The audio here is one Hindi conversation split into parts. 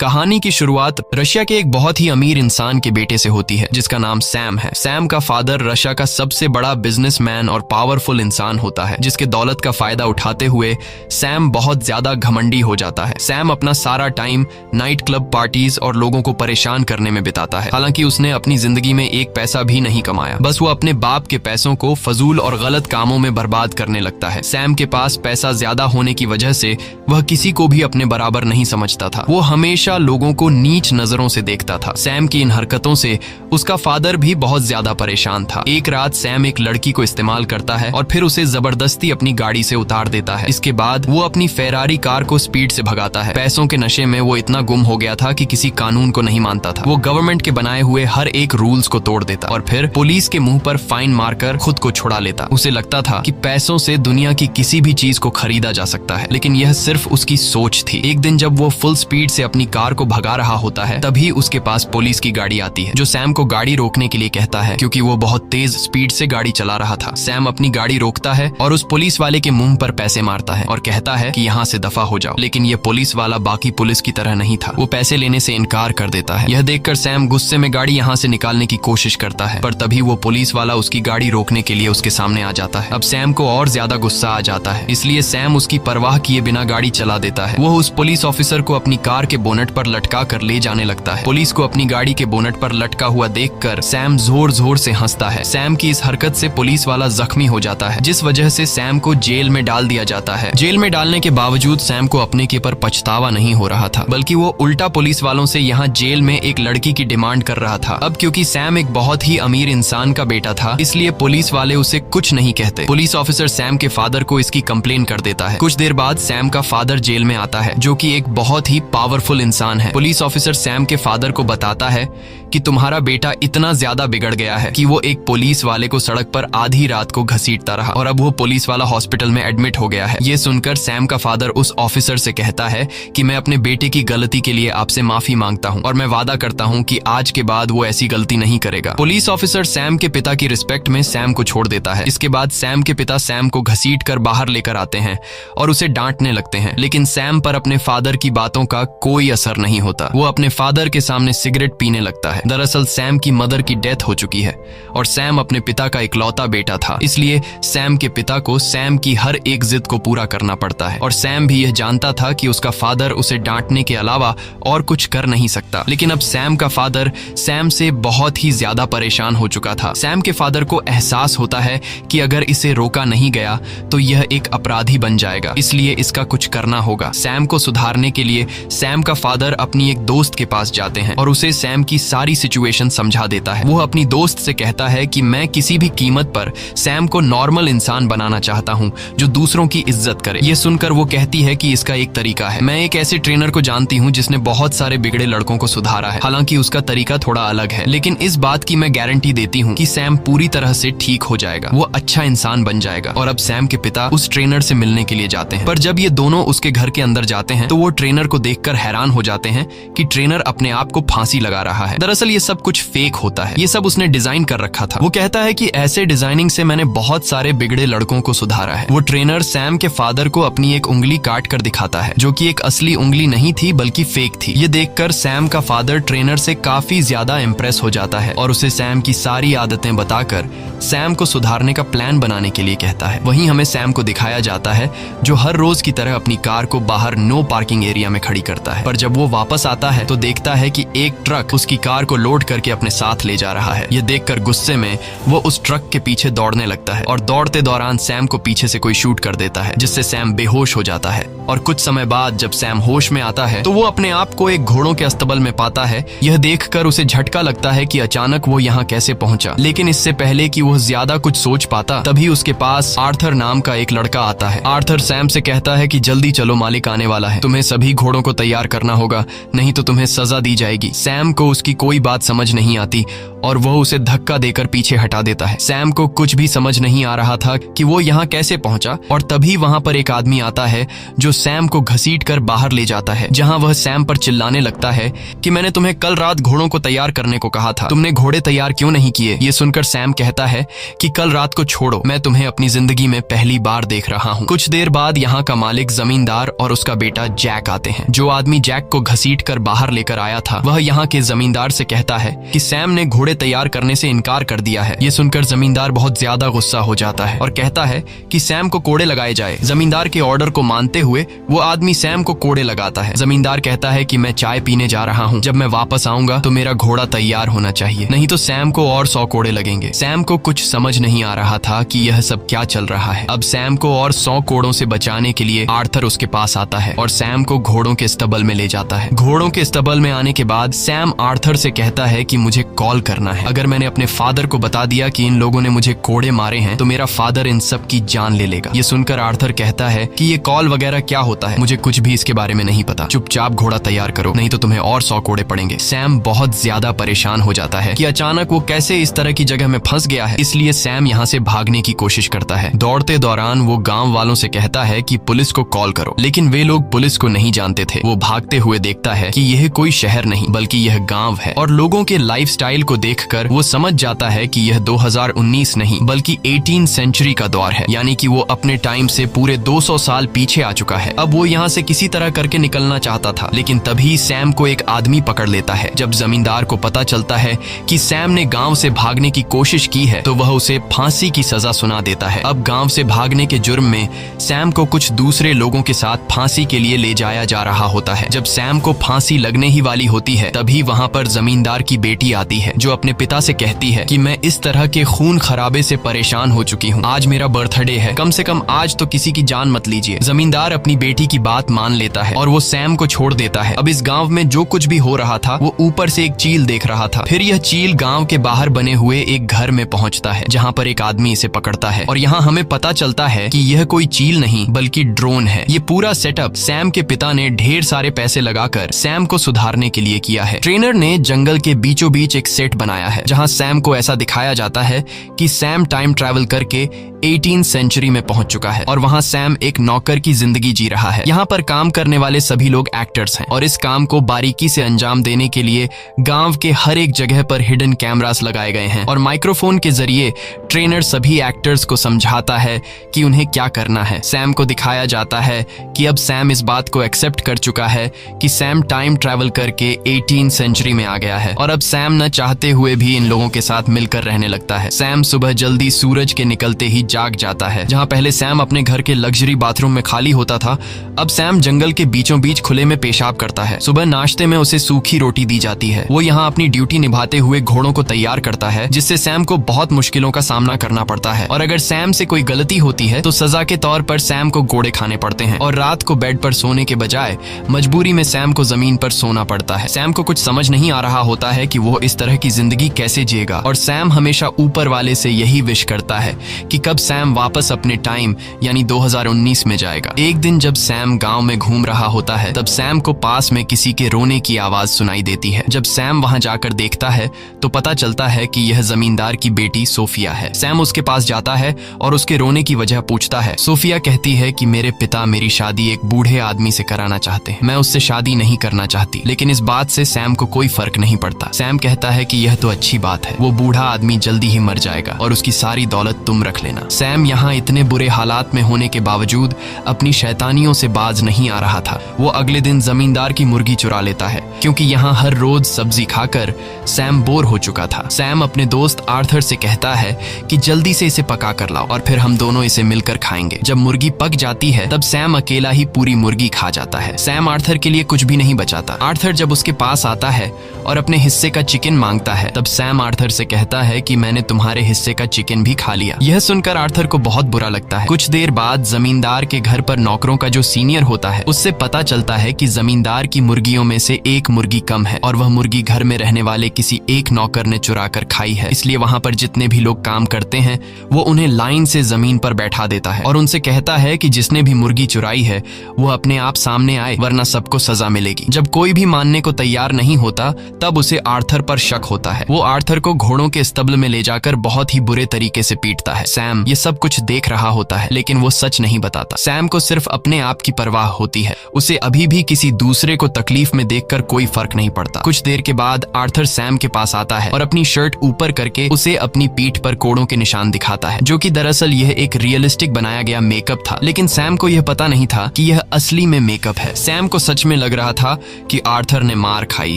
कहानी की शुरुआत रशिया के एक बहुत ही अमीर इंसान के बेटे से होती है जिसका नाम सैम है। सैम का फादर रशिया का सबसे बड़ा बिजनेसमैन और पावरफुल इंसान होता है, जिसके दौलत का फायदा उठाते हुए सैम बहुत ज्यादा घमंडी हो जाता है। सैम अपना सारा टाइम नाइट क्लब पार्टीज और लोगों को परेशान करने में बिताता है। हालांकि उसने अपनी जिंदगी में एक पैसा भी नहीं कमाया, बस वो अपने बाप के पैसों को फजूल और गलत कामों में बर्बाद करने लगता है। सैम के पास पैसा ज्यादा होने की वजह से वह किसी को भी अपने बराबर नहीं समझता था। वो हमेशा लोगों को नीच नजरों से देखता था। सैम की इन हरकतों से उसका फादर भी बहुत ज्यादा परेशान था। एक रात सैम एक लड़की को इस्तेमाल करता है और फिर उसे जबरदस्ती अपनी गाड़ी से उतार देता है। इसके बाद वो अपनी फेरारी कार को स्पीड से भगाता है। पैसों के नशे में वो इतना गुम हो गया था कि किसी कानून को नहीं मानता था। वो गवर्नमेंट के बनाए हुए हर एक रूल्स को तोड़ देता और फिर पुलिस के मुंह पर फाइन मारकर खुद को छुड़ा लेता। उसे लगता था कि पैसों से दुनिया की किसी भी चीज को खरीदा जा सकता है, लेकिन यह सिर्फ उसकी सोच थी। एक दिन जब वो फुल स्पीड से अपनी कार को भगा रहा होता है, तभी उसके पास पुलिस की गाड़ी आती है, जो सैम को गाड़ी रोकने के लिए कहता है क्योंकि वो बहुत तेज स्पीड से गाड़ी चला रहा था। सैम अपनी गाड़ी रोकता है और उस पुलिस वाले के मुंह पर पैसे मारता है और कहता है कि यहाँ से दफा हो जाओ। लेकिन ये पुलिस वाला बाकी पुलिस की तरह नहीं था। वो पैसे लेने से इनकार कर देता है। यह देखकर सैम गुस्से में गाड़ी यहाँ से निकालने की कोशिश करता है, पर तभी वो पुलिस वाला उसकी गाड़ी रोकने के लिए उसके सामने आ जाता है। अब सैम को और ज्यादा गुस्सा आ जाता है, इसलिए सैम उसकी परवाह किए बिना गाड़ी चला देता है। वो उस पुलिस ऑफिसर को अपनी कार के बोनट पर लटका कर ले जाने लगता है। पुलिस को अपनी गाड़ी के बोनट पर लटका हुआ देखकर सैम जोर जोर से हंसता है। सैम की इस हरकत से पुलिस वाला जख्मी हो जाता है, जिस वजह से सैम को जेल में डाल दिया जाता है। जेल में डालने के बावजूद सैम को अपने के पर पछतावा नहीं हो रहा था, बल्कि वो उल्टा पुलिस वालों से यहाँ जेल में एक लड़की की डिमांड कर रहा था। अब क्योंकि सैम एक बहुत ही अमीर इंसान का बेटा था, इसलिए पुलिस वाले उसे कुछ नहीं कहते। पुलिस ऑफिसर सैम के फादर को इसकी कंप्लेन कर देता है। कुछ देर बाद सैम का फादर जेल में आता है, जो कि एक बहुत ही पावरफुल इंसान है। पुलिस ऑफिसर सैम के फादर को बताता है कि तुम्हारा बेटा इतना ज्यादा बिगड़ गया है कि वो एक पुलिस वाले को सड़क पर आधी रात को घसीटता रहा और अब वो पुलिस वाला हॉस्पिटल में एडमिट हो गया है। ये सुनकर सैम का फादर उस ऑफिसर से कहता है कि मैं अपने बेटे की गलती के लिए आपसे माफी मांगता हूँ और मैं वादा करता हूँ कि आज के बाद वो ऐसी गलती नहीं करेगा। पुलिस ऑफिसर सैम के पिता की रिस्पेक्ट में सैम को छोड़ देता है। इसके बाद सैम के पिता सैम को घसीट कर बाहर लेकर आते हैं और उसे डांटने लगते हैं, लेकिन सैम पर अपने फादर की बातों का कोई असर नहीं होता। वो अपने फादर के सामने सिगरेट पीने लगता है। दरअसल सैम की मदर की डेथ हो चुकी है और सैम अपने पिता का इकलौता बेटा था, इसलिए सैम के पिता को सैम की हर एक जिद को पूरा करना पड़ता है। और सैम भी यह जानता था कि उसका फादर उसे डांटने के अलावा और कुछ कर नहीं सकता। लेकिन अब सैम का फादर सैम से बहुत ही ज्यादा परेशान हो चुका था। सैम के फादर को एहसास होता है कि अगर इसे रोका नहीं गया तो यह एक अपराधी बन जाएगा, इसलिए इसका कुछ करना होगा। सैम को सुधारने के लिए सैम का फादर अपनी एक दोस्त के पास जाते हैं और उसे सैम की सारी सिचुएशन समझा देता है। वो अपनी दोस्त से कहता है कि मैं किसी भी कीमत पर सैम को नॉर्मल इंसान बनाना चाहता हूँ जो दूसरों की इज्जत करे। ये सुनकर वो कहती है कि इसका एक तरीका है। मैं एक ऐसे ट्रेनर को जानती हूँ जिसने बहुत सारे बिगड़े लड़कों को सुधारा है। हालांकि उसका तरीका थोड़ा अलग है, लेकिन इस बात की मैं गारंटी देती हूँ कि सैम पूरी तरह से ठीक हो जाएगा, वो अच्छा इंसान बन जाएगा। और अब सैम के पिता उस ट्रेनर से मिलने के लिए जाते हैं, पर जब ये दोनों उसके घर के अंदर जाते हैं तो वो ट्रेनर को देखकर हैरान हो जाते हैं कि ट्रेनर अपने आप को फांसी लगा रहा है। दरअसल ये सब कुछ फेक होता है, ये सब उसने डिजाइन कर रखा था। वो कहता है कि ऐसे डिजाइनिंग से मैंने बहुत सारे बिगड़े लड़कों को सुधारा है। वो ट्रेनर सैम के फादर को अपनी एक उंगली काट कर दिखाता है, जो कि एक असली उंगली नहीं थी बल्कि फेक थी। ये देखकर सैम का फादर ट्रेनर से काफी ज्यादा इम्प्रेस हो जाता है और उसे सैम की सारी आदतें बताकर सैम को सुधारने का प्लान बनाने के लिए कहता है। वहीं हमें सैम को दिखाया जाता है जो हर रोज की तरह अपनी कार को बाहर नो पार्किंग एरिया में खड़ी करता है, पर जब वो वापस आता है तो देखता है कि एक ट्रक उसकी कार को लोड करके अपने साथ ले जा रहा है। ये देखकर गुस्से में वो उस ट्रक के पीछे दौड़ने लगता है और दौड़ते दौरान सैम को पीछे से कोई शूट कर देता है, जिससे सैम बेहोश हो जाता है। और कुछ समय बाद जब सैम होश में आता है तो वो अपने आप को एक घोड़ों के अस्तबल में पाता है। यह देखकर उसे झटका लगता है कि अचानक वो यहाँ कैसे पहुंचा, लेकिन इससे पहले कि वो ज्यादा कुछ सोच पाता तभी उसके पास आर्थर नाम का एक लड़का आता है। आर्थर सैम से कहता है कि जल्दी चलो, मालिक आने वाला है, तुम्हें सभी घोड़ों को तैयार करना होगा, नहीं तो तुम्हें सजा दी जाएगी। सैम को उसकी कोई बात समझ नहीं आती और वह उसे धक्का देकर पीछे हटा देता है। सैम को कुछ भी समझ नहीं आ रहा था कि वो यहाँ कैसे पहुंचा और तभी वहां पर एक आदमी आता है जो सैम को घसीट कर बाहर ले जाता है, जहां वह सैम पर चिल्लाने लगता है कि मैंने तुम्हें कल रात घोड़ों को तैयार करने को कहा था, तुमने घोड़े तैयार क्यों नहीं किए। ये सुनकर सैम कहता है कि कल रात को छोड़ो, मैं तुम्हें अपनी जिंदगी में पहली बार देख रहा हूँ। कुछ देर बाद यहाँ का मालिक, जमींदार और उसका बेटा जैक आते हैं। जो आदमी जैक को घसीटकर बाहर लेकर आया था वह यहाँ के जमींदार से कहता है कि सैम ने घोड़े तैयार करने से इनकार कर दिया है। ये सुनकर जमींदार बहुत ज्यादा गुस्सा हो जाता है और कहता है कि सैम को कोड़े लगाए जाए। जमींदार के ऑर्डर को मानते हुए वो आदमी सैम को कोड़े लगाता है। जमींदार कहता है कि मैं चाय पीने जा रहा हूँ, जब मैं वापस आऊंगा तो मेरा घोड़ा तैयार होना चाहिए, नहीं तो सैम को और 100 कोड़े लगेंगे। सैम को कुछ समझ नहीं आ रहा था कि यह सब क्या चल रहा है। अब सैम को और 100 कोड़ों से बचाने के लिए आर्थर उसके पास आता है और सैम को घोड़ों के स्टबल में ले जाता है। घोड़ों के स्टबल में आने के बाद सैम आर्थर से कहता है कि मुझे कॉल करना है। अगर मैंने अपने फादर को बता दिया कि इन लोगों ने मुझे कोड़े मारे हैं तो मेरा फादर इन सब की जान ले लेगा। ये सुनकर आर्थर कहता है कि ये कॉल वगैरह क्या होता है, मुझे कुछ भी इसके बारे में नहीं पता, चुपचाप घोड़ा तैयार करो नहीं तो तुम्हें और 100 कोड़े पड़ेंगे। सैम बहुत ज्यादा परेशान हो जाता है कि अचानक वो कैसे इस तरह की जगह में फंस गया है, इसलिए सैम यहाँ से भागने की कोशिश करता है। दौड़ते दौरान वो गांव वालों से कहता है कि पुलिस को कॉल करो, लेकिन वे लोग पुलिस को नहीं जानते थे। वो भागते हुए देखता है कि यह कोई शहर नहीं बल्कि यह गांव है और लोगों के लाइफस्टाइल को देखकर वो समझ जाता है कि यह 2019 नहीं बल्कि 18 सेंचुरी का दौर है, यानी कि वो अपने टाइम से पूरे 200 साल पीछे आ चुका है। अब वो यहाँ से किसी तरह करके निकलना चाहता था, लेकिन तभी सैम को एक आदमी पकड़ लेता है। जब जमींदार को पता चलता है कि सैम ने गांव से भागने की कोशिश की है तो वह उसे फांसी की सजा सुना देता है। अब गांव से भागने के जुर्म में सैम को कुछ दूसरे लोगों के साथ फांसी के लिए ले जाया जा रहा होता है। जब सैम को फांसी लगने ही वाली होती है तभी वहाँ पर जमींदार की बेटी आती है जो अपने पिता से कहती है कि मैं इस तरह के खून खराबे से परेशान हो चुकी हूँ, आज मेरा बर्थडे है, कम से कम आज तो किसी की जान मत लीजिए। जमींदार अपनी बेटी की बात मान लेता है और वो सैम को छोड़ देता है। अब इस गांव में जो कुछ भी हो रहा था वो ऊपर से एक चील देख रहा था। फिर यह चील गांव के बाहर बने हुए एक घर में पहुंचता है जहां पर एक आदमी इसे पकड़ता है और यहाँ हमें पता चलता है कि यह कोई चील नहीं बल्कि ड्रोन है। ये पूरा सेटअप सैम के पिता ने ढेर सारे पैसे लगाकर सैम को सुधारने के लिए किया है। ट्रेनर ने जंगल के बीचों बीच एक सेट बनाया है जहाँ सैम को ऐसा दिखाया जाता है कि सैम टाइम ट्रैवल करके 18 सेंचुरी में पहुंच चुका है और वहां सैम एक नौकर की जिंदगी जी रहा है। यहाँ पर काम करने वाले सभी लोग एक्टर्स हैं और इस काम को बारीकी से अंजाम देने के लिए गांव के हर एक जगह पर हिडन कैमरास लगाए गए हैं और माइक्रोफोन के जरिए ट्रेनर सभी एक्टर्स को समझाता है कि उन्हें क्या करना है। सैम को दिखाया जाता है कि अब सैम इस बात को एक्सेप्ट कर चुका है कि सैम टाइम ट्रैवल करके 18 सेंचुरी में आ गया है और अब सैम न चाहते हुए भी इन लोगों के साथ मिलकर रहने लगता है। सैम सुबह जल्दी सूरज के निकलते ही जाग जाता है। जहां पहले सैम अपने घर के लग्जरी बाथरूम में खाली होता था, अब सैम जंगल के बीचों बीच खुले में पेशाब करता है। सुबह नाश्ते में उसे सूखी रोटी दी जाती है। वो यहाँ अपनी ड्यूटी निभाते हुए घोड़ों को तैयार करता है जिससे सैम को बहुत मुश्किलों का सामना करना पड़ता है और अगर सैम से कोई गलती होती है तो सजा के तौर पर सैम को घोड़े खाने पड़ते हैं और रात को बेड पर सोने के बजाय मजबूरी में सैम को जमीन पर सोना पड़ता है। सैम को कुछ समझ नहीं आ रहा होता है कि वो इस तरह की जिंदगी कैसे जिएगा और सैम हमेशा ऊपर वाले से यही विश करता है कि कब सैम वापस अपने टाइम यानी 2019 में जाएगा। एक दिन जब सैम गांव में घूम रहा होता है तब सैम को पास में किसी के रोने की आवाज सुनाई देती है। जब सैम वहां जाकर देखता है तो पता चलता है कि यह जमींदार की बेटी सोफिया है। सैम उसके पास जाता है और उसके रोने की वजह पूछता है। सोफिया कहती है कि मेरे पिता मेरी शादी एक बूढ़े आदमी से कराना चाहते हैं, मैं उससे शादी नहीं करना चाहती। लेकिन इस बात से सैम को कोई फर्क नहीं पड़ता। सैम कहता है कि यह तो अच्छी बात है, वो बूढ़ा आदमी जल्दी ही मर जाएगा और उसकी सारी दौलत तुम रख लेना। सैम यहाँ इतने बुरे हालात में होने के बावजूद अपनी शैतानियों से बाज नहीं आ रहा था। वो अगले दिन जमींदार की मुर्गी चुरा लेता है क्योंकि यहाँ हर रोज सब्जी खाकर सैम बोर हो चुका था। सैम अपने दोस्त आर्थर से कहता है कि जल्दी से इसे पका कर लाओ और फिर हम दोनों इसे मिलकर खाएंगे। जब मुर्गी पक जाती है तब सैम अकेला ही पूरी मुर्गी खा जाता है। सैम आर्थर के लिए कुछ भी नहीं बचाता। आर्थर जब उसके पास आता है और अपने हिस्से का चिकन मांगता है तब सैम आर्थर से कहता है कि मैंने तुम्हारे हिस्से का चिकन भी खा लिया। यह सुनकर आर्थर को बहुत बुरा लगता है। कुछ देर बाद जमींदार के घर पर नौकरों का जो सीनियर होता है उससे पता चलता है कि जमींदार की मुर्गियों में से एक मुर्गी कम है और वह मुर्गी घर में रहने वाले किसी एक नौकर ने चुरा कर खाई है। इसलिए वहाँ पर जितने भी लोग काम करते हैं वो उन्हें लाइन से जमीन पर बैठा देता है और उनसे कहता है कि जिसने भी मुर्गी चुराई है वो अपने आप सामने आए वरना सबको सजा मिलेगी। जब कोई भी मानने को तैयार नहीं होता तब उसे आर्थर पर शक होता है। वो आर्थर को घोड़ों के स्तब्ल में ले जाकर बहुत ही बुरे तरीके से पीटता है। सैम ये सब कुछ देख रहा होता है, लेकिन वो सच नहीं बताता। सैम को सिर्फ अपने आप की परवाह होती है। उसे अभी भी किसी दूसरे को तकलीफ में देखकर कोई फर्क नहीं पड़ता। कुछ देर के बाद आर्थर सैम के पास आता है और अपनी शर्ट ऊपर करके उसे अपनी पीठ पर कोड़ों के निशान दिखाता है, जो कि दरअसल यह एक रियलिस्टिक बनाया गया मेकअप था। लेकिन सैम को यह पता नहीं था कि यह असली में मेकअप है। सैम को सच में लग रहा था कि आर्थर ने मार खाई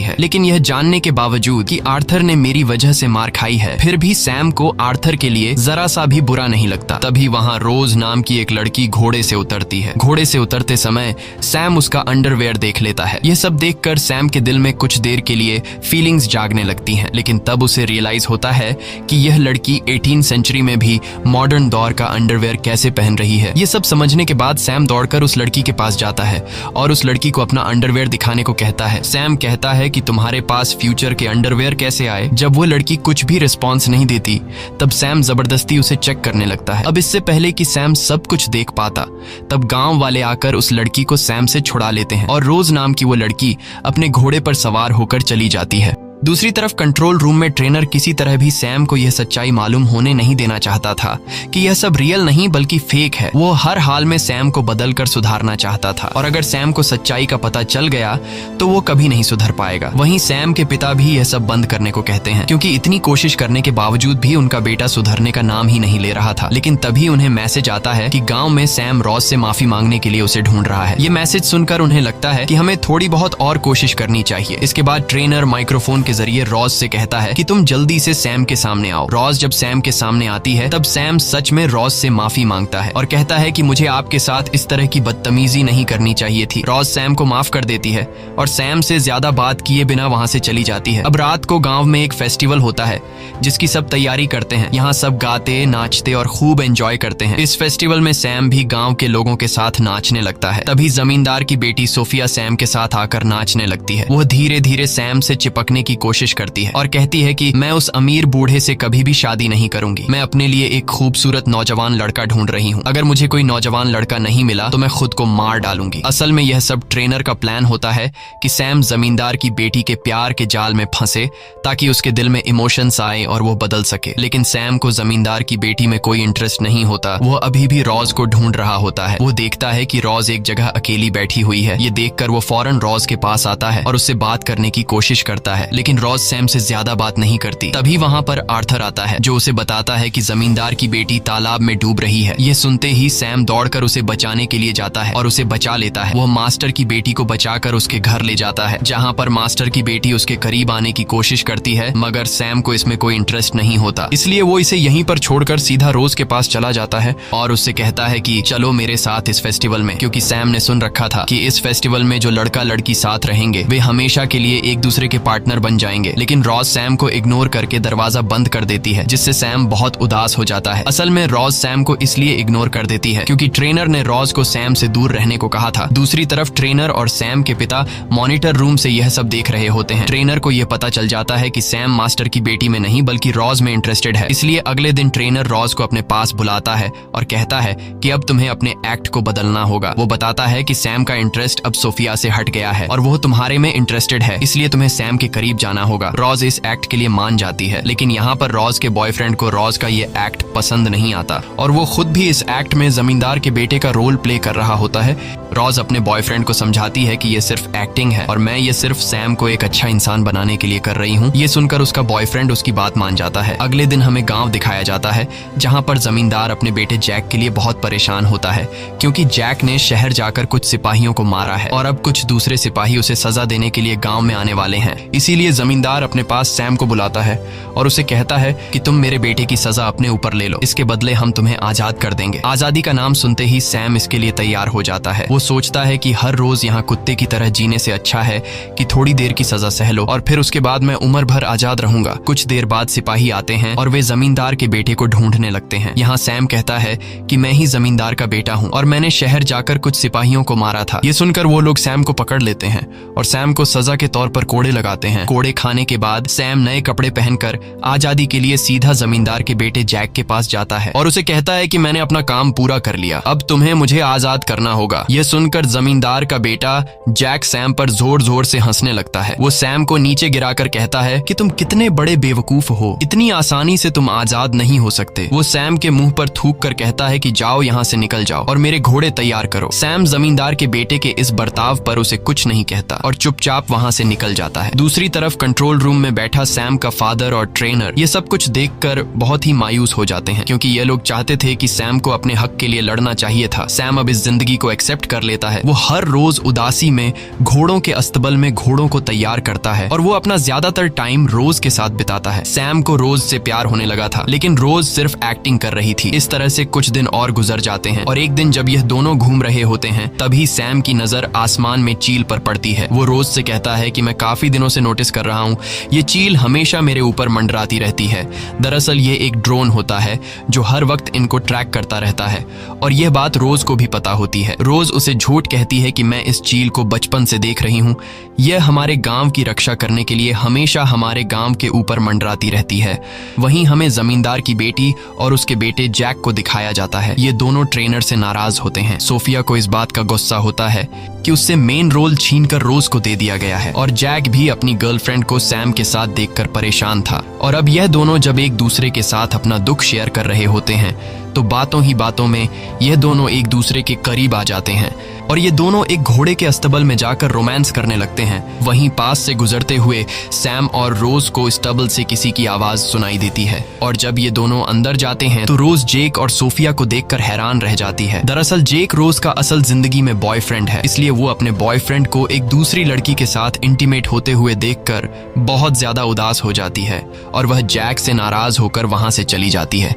है, लेकिन यह जानने के बावजूद कि आर्थर ने मेरी वजह से मार खाई है, फिर भी सैम को आर्थर के लिए जरा सा भी बुरा नहीं लगता। तभी वहाँ रोज नाम की एक लड़की घोड़े से उतरती है। घोड़े से उतरते समय सैम उसका अंडरवेयर देख लेता है। यह सब देखकर सैम के दिल में कुछ देर के लिए फीलिंग्स जागने लगती हैं, लेकिन तब उसे रियलाइज होता है कि यह लड़की 18वीं सेंचुरी में भी मॉडर्न दौर का अंडरवेयर कैसे पहन रही है। ये सब समझने के बाद सैम दौड़कर उस लड़की के पास जाता है और उस लड़की को अपना अंडरवेयर दिखाने को कहता है। सैम कहता है कि तुम्हारे पास फ्यूचर के अंडरवेयर कैसे आए। जब वो लड़की कुछ भी रिस्पॉन्स नहीं देती, तब सैम जबरदस्ती उसे चेक करने लगता है। अब इससे पहले कि सैम सब कुछ देख पाता, तब गांव वाले आकर उस लड़की को सैम से छुड़ा लेते हैं और रोज नाम की वो लड़की अपने घोड़े पर सवार होकर चली जाती है। दूसरी तरफ कंट्रोल रूम में ट्रेनर किसी तरह भी सैम को यह सच्चाई मालूम होने नहीं देना चाहता था कि यह सब रियल नहीं बल्कि फेक है। वो हर हाल में सैम को बदलकर सुधारना चाहता था, और अगर सैम को सच्चाई का पता चल गया तो वो कभी नहीं सुधर पाएगा। वहीं सैम के पिता भी यह सब बंद करने को कहते हैं, क्योंकि इतनी कोशिश करने के बावजूद भी उनका बेटा सुधरने का नाम ही नहीं ले रहा था। लेकिन तभी उन्हें मैसेज आता है कि गाँव में सैम रॉज से माफी मांगने के लिए उसे ढूंढ रहा है। ये मैसेज सुनकर उन्हें लगता है कि हमें थोड़ी बहुत और कोशिश करनी चाहिए। इसके बाद ट्रेनर माइक्रोफोन के जरिए रॉज से कहता है कि तुम जल्दी से सैम के सामने आओ। रॉज जब सैम के सामने आती है, तब सैम सच में रॉज से माफी मांगता है और कहता है कि मुझे आपके साथ इस तरह की बदतमीजी नहीं करनी चाहिए थी। रॉज सैम को माफ कर देती है और सैम से ज्यादा बात किए बिना वहाँ से चली जाती है। अब रात को गाँव में एक फेस्टिवल होता है जिसकी सब तैयारी करते हैं। यहाँ सब गाते, नाचते और खूब एंजॉय करते हैं। इस फेस्टिवल में सैम भी गाँव के लोगों के साथ नाचने लगता है। तभी जमींदार की बेटी सोफिया सैम के साथ आकर नाचने लगती है। वह धीरे धीरे सैम से चिपकने की कोशिश करती है और कहती है कि मैं उस अमीर बूढ़े से कभी भी शादी नहीं करूंगी। मैं अपने लिए एक खूबसूरत नौजवान लड़का ढूंढ रही हूँ। अगर मुझे कोई नौजवान लड़का नहीं मिला तो मैं खुद को मार डालूंगी। असल में यह सब ट्रेनर का प्लान होता है कि सैम जमींदार की बेटी के प्यार के जाल में फंसे, ताकि उसके दिल में इमोशंस आए और वो बदल सके। लेकिन सैम को जमींदार की बेटी में कोई इंटरेस्ट नहीं होता। वो अभी भी रॉज को ढूंढ रहा होता है। वो देखता है कि रॉज एक जगह अकेली बैठी हुई है। ये देखकर वो फौरन रॉज के पास आता है और उससे बात करने की कोशिश करता है, लेकिन रॉज सैम से ज्यादा बात नहीं करती। तभी वहाँ पर आर्थर आता है, जो उसे बताता है कि जमींदार की बेटी तालाब में डूब रही है। ये सुनते ही सैम दौड़कर उसे बचाने के लिए जाता है और उसे बचा लेता है। वो मास्टर की बेटी को बचाकर उसके घर ले जाता है, जहाँ पर मास्टर की बेटी उसके करीब आने की कोशिश करती है, मगर सैम को इसमें कोई इंटरेस्ट नहीं होता। इसलिए वो इसे यहीं पर छोड़कर सीधा रोज के पास चला जाता है और उससे कहता है कि चलो मेरे साथ इस फेस्टिवल में, क्योंकि सैम ने सुन रखा था कि इस फेस्टिवल में जो लड़का लड़की साथ रहेंगे वे हमेशा के लिए एक दूसरे के पार्टनर बन जाएंगे। लेकिन रॉज सैम को इग्नोर करके दरवाजा बंद कर देती है, जिससे सैम बहुत उदास हो जाता है। असल में रॉज सैम को इसलिए इग्नोर कर देती है क्योंकि ट्रेनर ने रॉज को सैम से दूर रहने को कहा था। दूसरी तरफ ट्रेनर और सैम के पिता मॉनिटर रूम से यह सब देख रहे होते हैं। ट्रेनर को यह पता चल जाता है कि सैम मास्टर की बेटी में नहीं बल्कि रॉज में इंटरेस्टेड है। इसलिए अगले दिन ट्रेनर रॉज को अपने पास बुलाता है और कहता है कि अब तुम्हें अपने एक्ट को बदलना होगा। वो बताता है कि सैम का इंटरेस्ट अब सोफिया से हट गया है और वो तुम्हारे में इंटरेस्टेड है, इसलिए तुम्हें सैम के करीब जाना होगा। रॉज इस एक्ट के लिए मान जाती है, लेकिन यहाँ पर रॉज के बॉयफ्रेंड को रॉज का ये एक्ट पसंद नहीं आता और वो खुद भी इस एक्ट में जमींदार के बेटे का रोल प्ले कर रहा होता है। रॉज अपने बॉयफ्रेंड को समझाती है कि ये सिर्फ एक्टिंग है और मैं ये सिर्फ सैम को एक अच्छा इंसान बनाने के लिए कर रही हूँ। ये सुनकर उसका बॉयफ्रेंड उसकी बात मान जाता है। अगले दिन हमें गाँव दिखाया जाता है, जहाँ पर जमींदार अपने बेटे जैक के लिए बहुत परेशान होता है, क्योंकि जैक ने शहर जाकर कुछ सिपाहियों को मारा है और अब कुछ दूसरे सिपाही उसे सजा देने के लिए गाँव में आने वाले हैं। इसीलिए जमींदार अपने पास सैम को बुलाता है और उसे कहता है कि तुम मेरे बेटे की सजा अपने ऊपर ले लो, इसके बदले हम तुम्हें आजाद कर देंगे। आजादी का नाम सुनते ही सैम इसके लिए तैयार हो जाता है। वो सोचता है कि हर रोज यहाँ कुत्ते की तरह जीने से अच्छा है कि थोड़ी देर की सजा सह लो और फिर उसके बाद मैं उम्र भर आजाद रहूंगा। कुछ देर बाद सिपाही आते हैं और वे जमींदार के बेटे को ढूंढने लगते हैं। यहाँ सैम कहता है कि मैं ही जमींदार का बेटा हूँ और मैंने शहर जाकर कुछ सिपाहियों को मारा था। ये सुनकर वो लोग सैम को पकड़ लेते हैं और सैम को सजा के तौर पर कोड़े लगाते हैं। कोड़े कोड़े खाने के बाद सैम नए कपड़े पहनकर आजादी के लिए सीधा जमींदार के बेटे जैक के पास जाता है और उसे कहता है कि मैंने अपना काम पूरा कर लिया, अब तुम्हें मुझे आजाद करना होगा। यह सुनकर जमींदार का बेटा जैक सैम पर जोर जोर से हंसने लगता है। वो सैम को नीचे गिराकर कहता है कि तुम कितने बड़े बेवकूफ हो, इतनी आसानी से तुम आजाद नहीं हो सकते। वो सैम के मुंह पर थूक कर कहता है कि जाओ यहाँ से निकल जाओ और मेरे घोड़े तैयार करो। सैम जमींदार के बेटे के इस बर्ताव पर उसे कुछ नहीं कहता और चुपचाप वहाँ से निकल जाता है। दूसरी तरफ कंट्रोल रूम में बैठा सैम का फादर और ट्रेनर ये सब कुछ देखकर बहुत ही मायूस हो जाते हैं, क्योंकि ये लोग चाहते थे कि सैम को अपने हक के लिए लड़ना चाहिए था। सैम अब इस जिंदगी को एक्सेप्ट कर लेता है। वो हर रोज उदासी में घोड़ों के अस्तबल में घोड़ों को तैयार करता है और वो अपना ज्यादातर टाइम रोज के साथ बिताता है। सैम को रोज से प्यार होने लगा था, लेकिन रोज सिर्फ एक्टिंग कर रही थी। इस तरह से कुछ दिन और गुजर जाते हैं और एक दिन जब यह दोनों घूम रहे होते हैं तभी सैम की नजर आसमान में चील पर पड़ती है। वो रोज से कहता है कि मैं काफी दिनों से नोटिस कर रहा हूँ, ये चील हमेशा मेरे ऊपर मंडराती रहती है। दरअसल ये एक ड्रोन होता है जो हर वक्त इनको ट्रैक करता रहता है और यह बात रोज को भी पता होती है। रोज उसे झूठ कहती है कि मैं इस चील को बचपन से देख रही हूँ, यह हमारे गांव की रक्षा करने के लिए हमेशा हमारे गांव के ऊपर मंडराती रहती है। वहीं हमें जमींदार की बेटी और उसके बेटे जैक को दिखाया जाता है। ये दोनों ट्रेनर से नाराज होते हैं। सोफिया को इस बात का गुस्सा होता है कि उससे मेन रोल छीनकर रोज को दे दिया गया है और जैक भी अपनी गर्लफ्रेंड को सैम के साथ देखकर परेशान था। और अब यह दोनों जब एक दूसरे के साथ अपना दुख शेयर कर रहे होते हैं तो बातों ही बातों में यह दोनों एक दूसरे के करीब आ जाते हैं और ये दोनों एक घोड़े के अस्तबल में जाकर रोमांस करने लगते हैं। वहीं पास से गुजरते हुए सैम और रोज को स्टबल से किसी की आवाज सुनाई देती है और जब ये दोनों अंदर जाते हैं तो रोज जेक और सोफिया को देखकर हैरान रह जाती है। दरअसल जेक रोज का असल जिंदगी में बॉयफ्रेंड है, इसलिए वो अपने बॉयफ्रेंड को एक दूसरी लड़की के साथ इंटीमेट होते हुए देखकर बहुत ज्यादा उदास हो जाती है और वह जैक से नाराज होकर वहां से चली जाती है।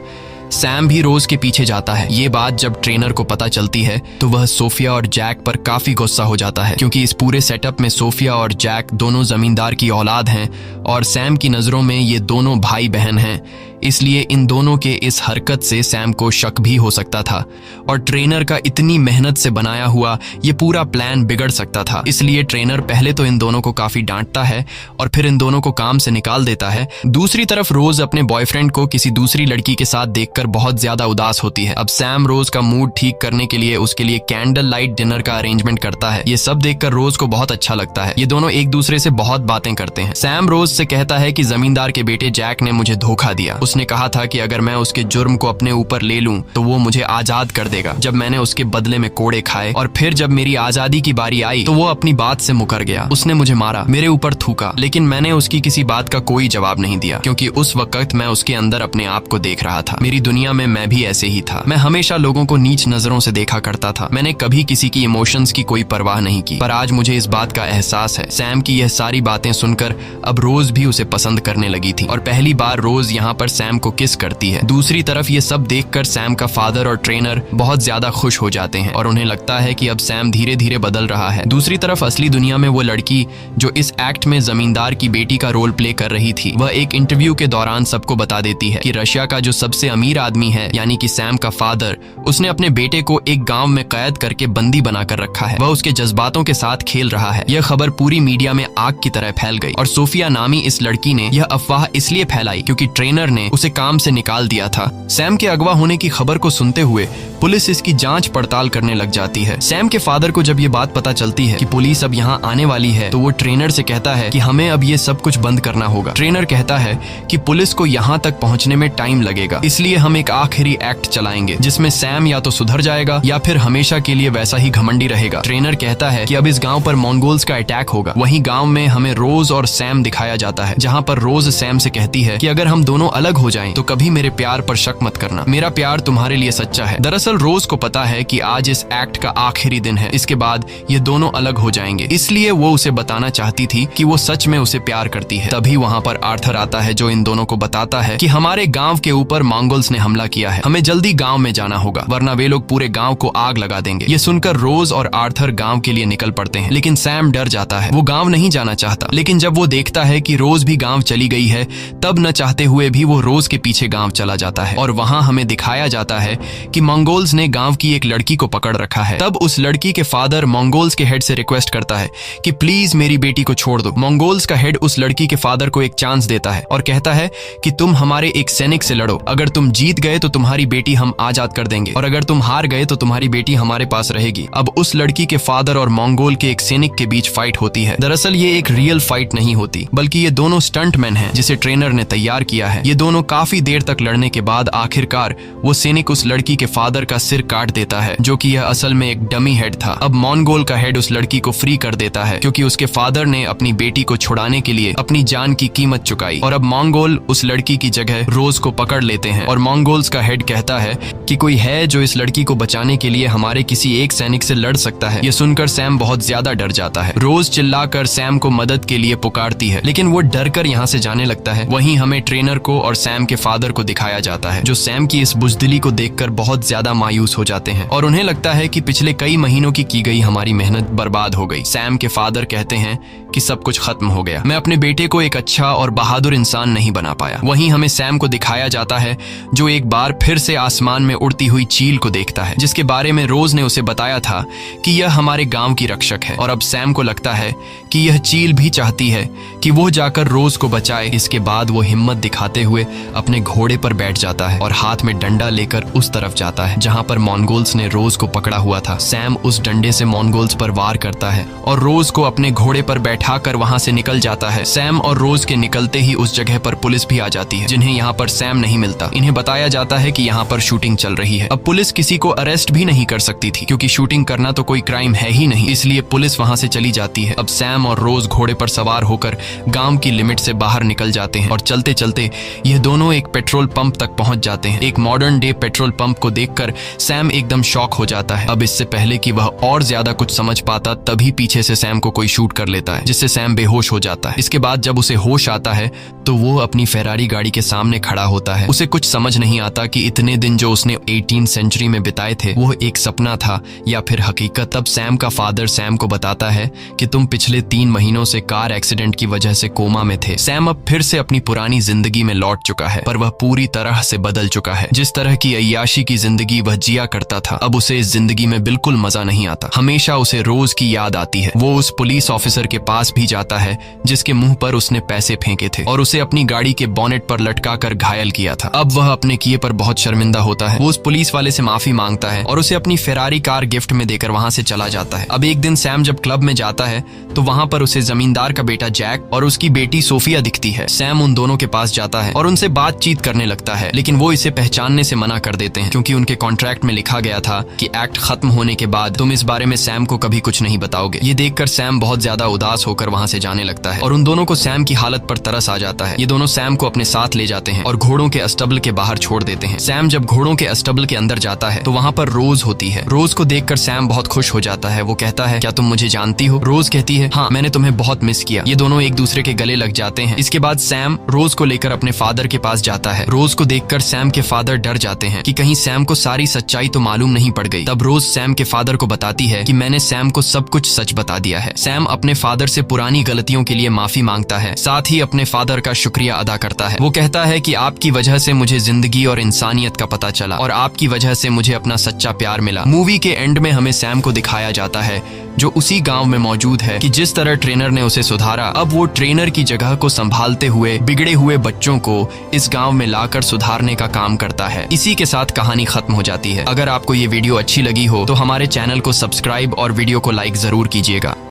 सैम भी रोज के पीछे जाता है। ये बात जब ट्रेनर को पता चलती है तो वह सोफिया और जैक पर काफी गुस्सा हो जाता है, क्योंकि इस पूरे सेटअप में सोफिया और जैक दोनों जमींदार की औलाद हैं और सैम की नजरों में ये दोनों भाई बहन हैं। इसलिए इन दोनों के इस हरकत से सैम को शक भी हो सकता था और ट्रेनर का इतनी मेहनत से बनाया हुआ ये पूरा प्लान बिगड़ सकता था। इसलिए ट्रेनर पहले तो इन दोनों को काफी डांटता है और फिर इन दोनों को काम से निकाल देता है। दूसरी तरफ रोज अपने बॉयफ्रेंड को किसी दूसरी लड़की के साथ देखकर बहुत ज्यादा उदास होती है। अब सैम रोज का मूड ठीक करने के लिए उसके लिए कैंडल लाइट डिनर का अरेंजमेंट करता है। ये सब देखकर रोज को बहुत अच्छा लगता है। ये दोनों एक दूसरे से बहुत बातें करते हैं। सैम रोज से कहता है कि जमींदार के बेटे जैक ने मुझे धोखा दिया। उसने कहा था कि अगर मैं उसके जुर्म को अपने ऊपर ले लूं तो वो मुझे आजाद कर देगा। जब मैंने उसके बदले में कोड़े खाए और फिर जब मेरी आजादी की बारी आई तो वो अपनी बात से मुकर गया। उसने मुझे मारा, मेरे ऊपर थूका, लेकिन मैंने उसकी किसी बात का कोई जवाब नहीं दिया, क्योंकि उस वक्त मैं उसके अंदर अपने आप को देख रहा था। मेरी दुनिया में मैं भी ऐसे ही था। मैं हमेशा लोगों को नीच नजरों से देखा करता था। मैंने कभी किसी की इमोशंस की कोई परवाह नहीं की। पर आज मुझे इस बात का एहसास है। सैम की यह सारी बातें सुनकर अब रोज भी उसे पसंद करने लगी थी और पहली बार रोज यहाँ पर सैम को किस करती है। दूसरी तरफ ये सब देखकर सैम का फादर और ट्रेनर बहुत ज्यादा खुश हो जाते हैं और उन्हें लगता है कि अब सैम धीरे धीरे बदल रहा है। दूसरी तरफ असली दुनिया में वो लड़की जो इस एक्ट में जमींदार की बेटी का रोल प्ले कर रही थी, वह एक इंटरव्यू के दौरान सबको बता देती है कि रशिया का जो सबसे अमीर आदमी है यानी कि सैम का फादर, उसने अपने बेटे को एक गांव में कैद करके बंदी बनाकर रखा है। वह उसके जज्बातों के साथ खेल रहा है। यह खबर पूरी मीडिया में आग की तरह फैल गई और सोफिया नामी इस लड़की ने यह अफवाह इसलिए फैलाई क्योंकि ट्रेनर ने उसे काम से निकाल दिया था। सैम के अगवा होने की खबर को सुनते हुए पुलिस इसकी जांच पड़ताल करने लग जाती है। सैम के फादर को जब ये बात पता चलती है कि पुलिस अब यहाँ आने वाली है तो वो ट्रेनर से कहता है कि हमें अब ये सब कुछ बंद करना होगा। ट्रेनर कहता है कि पुलिस को यहाँ तक पहुँचने में टाइम लगेगा, इसलिए हम एक आखिरी एक्ट चलाएंगे जिसमें सैम या तो सुधर जाएगा या फिर हमेशा के लिए वैसा ही घमंडी रहेगा। ट्रेनर कहता है कि अब इस गाँव पर मंगोल्स का अटैक होगा। वहीं गाँव में हमें रोज और सैम दिखाया जाता है, जहाँ पर रोज सैम से कहती है कि अगर हम दोनों अलग हो जाएं तो कभी मेरे प्यार पर शक मत करना, मेरा प्यार तुम्हारे लिए सच्चा है। दरअसल रोज को पता है कि आज इस एक्ट का आखिरी दिन है, इसके बाद ये दोनों अलग हो जाएंगे, इसलिए वो उसे बताना चाहती थी कि वो सच में उसे प्यार करती है। तभी वहाँ पर आर्थर आता है जो इन दोनों को बताता है कि हमारे गांव के ऊपर मंगोल्स ने हमला किया है, हमें जल्दी गांव में जाना होगा वरना वे लोग पूरे गांव को आग लगा देंगे। ये सुनकर रोज और आर्थर गांव के लिए निकल पड़ते हैं, लेकिन सैम डर जाता है। वो गांव नहीं जाना चाहता, लेकिन जब वो देखता है कि रोज भी गांव चली गई है तब न चाहते हुए भी वो रोज के पीछे गांव चला जाता है और वहां हमें दिखाया जाता है कि मंगोल्स ने गांव की एक लड़की को पकड़ रखा है। तब उस लड़की के फादर मंगोल्स के हेड से रिक्वेस्ट करता है कि प्लीज मेरी बेटी को छोड़ दो। मंगोल्स का हेड उस लड़की के फादर को एक चांस देता है और कहता है कि तुम हमारे एक सैनिक से लड़ो, अगर तुम जीत गए तो तुम्हारी बेटी हम आजाद कर देंगे और अगर तुम हार गए तो तुम्हारी बेटी हमारे पास रहेगी। अब उस लड़की के फादर और मंगोल के एक सैनिक के बीच फाइट होती है। दरअसल ये एक रियल फाइट नहीं होती, बल्कि ये दोनों स्टंटमैन हैं जिसे ट्रेनर ने तैयार किया है। ये दोनों काफी देर तक लड़ने के बाद आखिरकार वो सैनिक उस लड़की के फादर का सिर काट देता है, जो कि यह असल में एक डमी हेड था। अब मंगोल का हेड उस लड़की को फ्री कर देता है क्योंकि उसके फादर ने अपनी बेटी को छुड़ाने के लिए अपनी जान की कीमत चुकाई और अब मंगोल उस लड़की की जगह रोज को पकड़ लेते हैं और मंगोल्स का हेड कहता है कि कोई है जो इस लड़की को बचाने के लिए हमारे किसी एक सैनिक से लड़ सकता है। ये सुनकर सैम बहुत ज्यादा डर जाता है। रोज चिल्लाकर सैम को मदद के लिए पुकारती है, लेकिन वो डर कर यहाँ से जाने लगता है। वहीं हमें ट्रेनर को और सैम के फादर को दिखाया जाता है, जो सैम की इस बुजदिली को देखकर बहुत ज्यादा मायूस हो जाते हैं और उन्हें लगता है कि पिछले कई महीनों की गई हमारी मेहनत बर्बाद हो गई। सैम के फादर कहते हैं कि सब कुछ खत्म हो गया, मैं अपने बेटे को एक अच्छा और बहादुर इंसान नहीं बना पाया। वहीं हमें सैम को दिखाया जाता है जो एक बार फिर से आसमान में उड़ती हुई चील को देखता है, जिसके बारे में रोज ने उसे बताया था कि यह हमारे गांव की रक्षक है और अब सैम को लगता है कि यह चील भी चाहती है कि वो जाकर रोज को बचाए। इसके बाद वो हिम्मत दिखाते हुए अपने घोड़े पर बैठ जाता है और हाथ में डंडा लेकर उस तरफ जाता है जहां पर मंगोल्स ने रोज को पकड़ा हुआ था। सैम उस डंडे से मंगोल्स पर वार करता है और रोज को अपने घोड़े पर बैठाकर वहां से निकल जाता है। सैम और रोज के निकलते ही उस जगह पर पुलिस भी आ जाती है, जिन्हें यहाँ पर सैम नहीं मिलता। इन्हें बताया जाता है कि यहाँ पर शूटिंग चल रही है। अब पुलिस किसी को अरेस्ट भी नहीं कर सकती थी क्योंकि शूटिंग करना तो कोई क्राइम है ही नहीं, इसलिए पुलिस वहां से चली जाती है। अब सैम और रोज घोड़े पर सवार होकर गांव की लिमिट से बाहर निकल जाते हैं और चलते चलते ये दोनों एक पेट्रोल पंप तक पहुंच जाते हैं। एक मॉडर्न डे पेट्रोल पंप को देखकर सैम एकदम शॉक हो जाता है। अब इससे पहले कि वह और ज्यादा कुछ समझ पाता, तभी पीछे से सैम को कोई शूट कर लेता है, जिससे सैम बेहोश हो जाता है। इसके बाद जब उसे होश आता है तो वो अपनी फेरारी गाड़ी के सामने खड़ा होता है। उसे कुछ समझ नहीं आता कि इतने दिन जो उसने 18वीं सेंचुरी में बिताए थे वो एक सपना था या फिर हकीकत। तब सैम का फादर सैम को बताता है कि तुम पिछले 3 महीनों से कार एक्सीडेंट की वजह से कोमा में थे। सैम अब फिर से अपनी पुरानी जिंदगी में लौट चुका है, पर वह पूरी तरह से बदल चुका है। जिस तरह की अय्याशी की जिंदगी वह जिया करता था, अब उसे इस जिंदगी में बिल्कुल मजा नहीं आता। हमेशा उसे रोज की याद आती है। वो उस पुलिस ऑफिसर के पास भी जाता है जिसके मुंह पर उसने पैसे फेंके थे और उसे अपनी गाड़ी के बोनेट पर लटकाकर घायल किया था। अब वह अपने किए पर बहुत शर्मिंदा होता है। वो उस पुलिस वाले से माफी मांगता है और उसे अपनी फेरारी कार गिफ्ट में देकर वहां से चला जाता है। अब एक दिन सैम जब क्लब में जाता है तो वहां पर उसे जमींदार का बेटा जैक और उसकी बेटी सोफिया दिखती है। सैम उन दोनों के पास जाता है और उनसे बातचीत करने लगता है, लेकिन वो इसे पहचानने से मना कर देते हैं क्योंकि उनके कॉन्ट्रैक्ट में लिखा गया था कि एक्ट खत्म होने के बाद तुम इस बारे में सैम को कभी कुछ नहीं बताओगे। ये देखकर सैम बहुत ज्यादा उदास होकर वहां से जाने लगता है और उन दोनों को सैम की हालत पर तरस आ जाता है। ये दोनों सैम को अपने साथ ले जाते हैं और घोड़ों के अस्टबल के बाहर छोड़ देते हैं। सैम जब घोड़ों के अस्टबल के अंदर जाता है तो वहां पर रोज होती है। रोज को देखकर सैम बहुत खुश हो जाता है। वो कहता है, क्या तुम मुझे जानती हो? रोज कहती है, हाँ, मैंने तुम्हें बहुत मिस किया। ये दोनों एक दूसरे के गले लग जाते हैं। इसके बाद सैम रोज को लेकर अपने फादर के पास जाता है। रोज को देखकर सैम के फादर डर जाते हैं कि कहीं सैम को सारी सच्चाई तो मालूम नहीं पड़ गई। तब रोज सैम के फादर को बताती है कि मैंने सैम को सब कुछ सच बता दिया है। सैम अपने फादर से पुरानी गलतियों के लिए माफी मांगता है, साथ ही अपने फादर का शुक्रिया अदा करता है। वो कहता है कि आपकी वजह से मुझे जिंदगी और इंसानियत का पता चला और आपकी वजह से मुझे अपना सच्चा प्यार मिला। मूवी के एंड में हमें सैम को दिखाया जाता है जो उसी गांव में मौजूद है कि जिस तरह ट्रेनर ने उसे सुधारा, अब वो ट्रेनर की जगह को संभालते हुए बिगड़े हुए बच्चों को इस गांव में लाकर सुधारने का काम करता है। इसी के साथ कहानी खत्म हो जाती है। अगर आपको ये वीडियो अच्छी लगी हो तो हमारे चैनल को सब्सक्राइब और वीडियो को लाइक जरूर कीजिएगा।